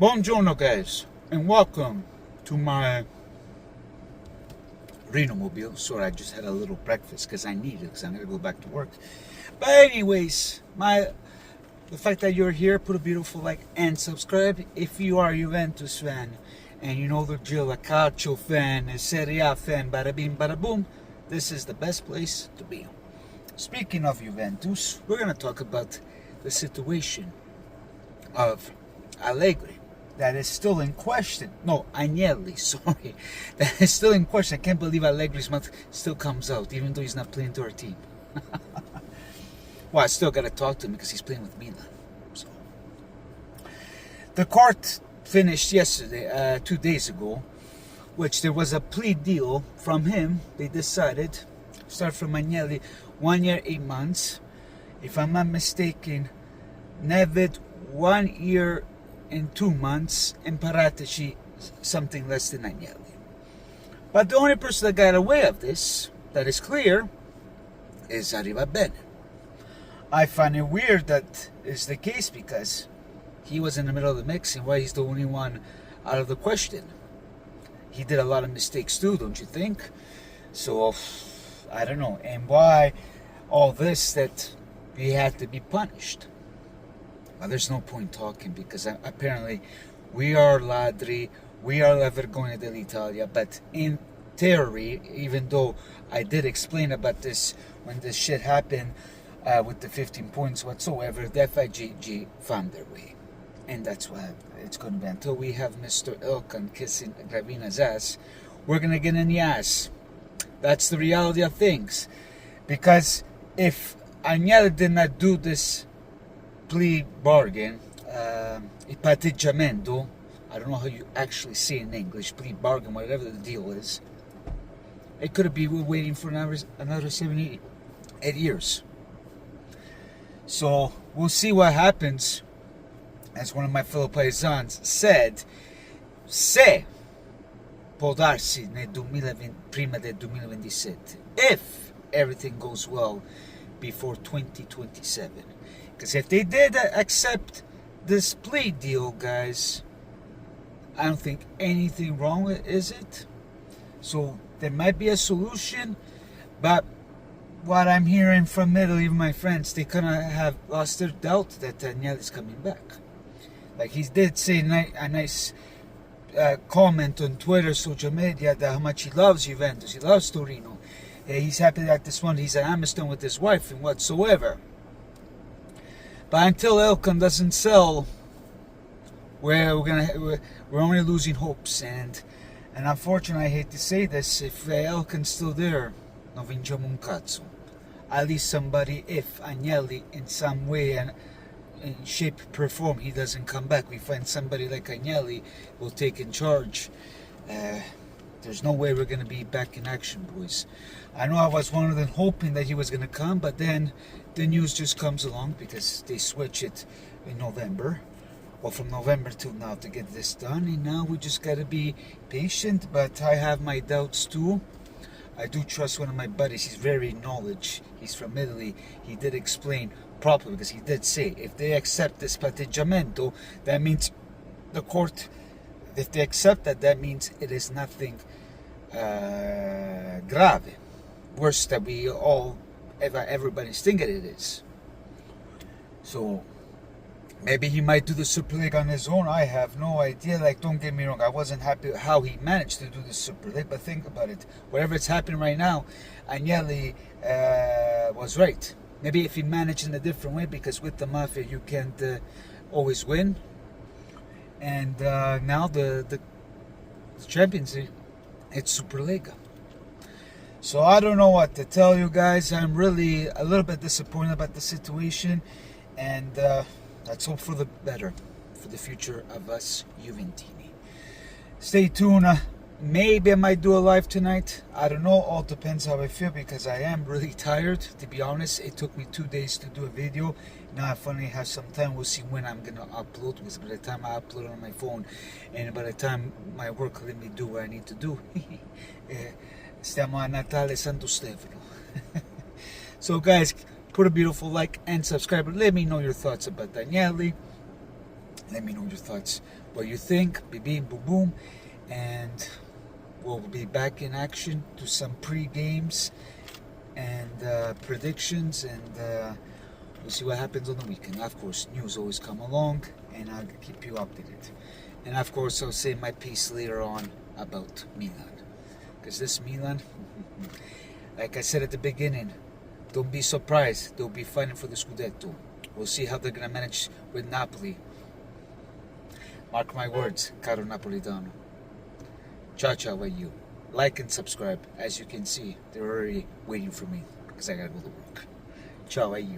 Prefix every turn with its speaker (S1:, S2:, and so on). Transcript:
S1: Buongiorno guys, and welcome to my Renomobile. Sorry, I just had a little breakfast because I need it because I'm going to go back to work. But anyways, the fact that you're here, put a beautiful like and subscribe. If you are a Juventus fan and you know the drill, a Calcio fan, a Serie A fan, bada bing, bada boom, this is the best place to be. Speaking of Juventus, we're going to talk about the situation of Allegri. That is still in question. No, Agnelli, sorry. That is still in question. I can't believe Allegri's mouth still comes out, even though he's not playing to our team. Well, I still got to talk to him because he's playing with Milan. So, the court finished yesterday, 2 days ago, which there was a plea deal from him. They decided, start from Agnelli, 1 year, 8 months. If I'm not mistaken, Nevid, 1 year in 2 months, and Paratici something less than Agnelli. But the only person that got away of this, that is clear, is Arrivabene. I find it weird that is the case because he was in the middle of the mix, and why he's the only one out of the question. He did a lot of mistakes too, don't you think? So, I don't know. And why all this that he had to be punished? Well, there's no point talking because apparently we are ladri, we are la vergogna dell'Italia, but in theory, even though I did explain about this when this shit happened with the 15 points whatsoever, the FIGG found their way. And that's what it's going to be. Until we have Mr. Ilkan kissing Gravina's ass, we're going to get in the ass. That's the reality of things. Because if Agnelli did not do this plea bargain, patteggiamento, I don't know how you actually say in English, plea bargain, whatever the deal is, it could have been waiting for another 78 years. So we'll see what happens. As one of my fellow paesans said, se può darsi prima del 2027, if everything goes well before 2027. Because if they did accept this plea deal, guys, I don't think anything wrong with it, is it? So there might be a solution, but what I'm hearing from Italy, my friends, they kind of have lost their doubt that Agnelli's coming back. Like he did say a nice comment on Twitter, social media, that how much he loves Juventus, he loves Torino. He's happy that this one, he's an Amiston with his wife and whatsoever. But until Elkan doesn't sell, we're only losing hopes. And unfortunately, I hate to say this, if Elkan's still there, non vinciamo un cazzo. At least somebody, if Agnelli in some way and in shape, perform, he doesn't come back, we find somebody like Agnelli will take in charge. There's no way we're going to be back in action, boys. I know I was one of them hoping that he was going to come, but then the news just comes along because they switch it in November. Well, from November till now to get this done, and now we just got to be patient, but I have my doubts too. I do trust one of my buddies, he's very knowledge, he's from Italy, he did explain properly, because he did say, if they accept this patteggiamento, that means the court, if they accept that, that means it is nothing grave, worse that we all, everybody's thinking it is. So, maybe he might do the Super League on his own. I have no idea. Like, don't get me wrong, I wasn't happy with how he managed to do the Super League, but think about it. Whatever it's happening right now, Agnelli was right. Maybe if he managed in a different way, because with the Mafia you can't always win. And now the Champions League, it's Superliga. So I don't know what to tell you guys. I'm really a little bit disappointed about the situation. And let's hope for the better, for the future of us Juventini. Stay tuned. Maybe I might do a live tonight. I don't know. All depends how I feel, because I am really tired, to be honest. It took me 2 days to do a video. Now I finally have some time. We'll see when I'm going to upload, because by the time I upload on my phone and by the time my work let me do what I need to do, stiamo a Natale Santo Stefano. So guys, put a beautiful like and subscribe. Let me know your thoughts about Agnelli. Let me know your thoughts, what you think. Bim boom boom, and we'll be back in action to some pre-games and predictions, and we'll see what happens on the weekend. Of course, news always come along, and I'll keep you updated. And of course, I'll say my piece later on about Milan, because this Milan, like I said at the beginning, don't be surprised. They'll be fighting for the Scudetto. We'll see how they're gonna manage with Napoli. Mark my words, caro Napolitano. Ciao ciao a you. Like and subscribe. As you can see, they're already waiting for me because I gotta go to work. Ciao a you.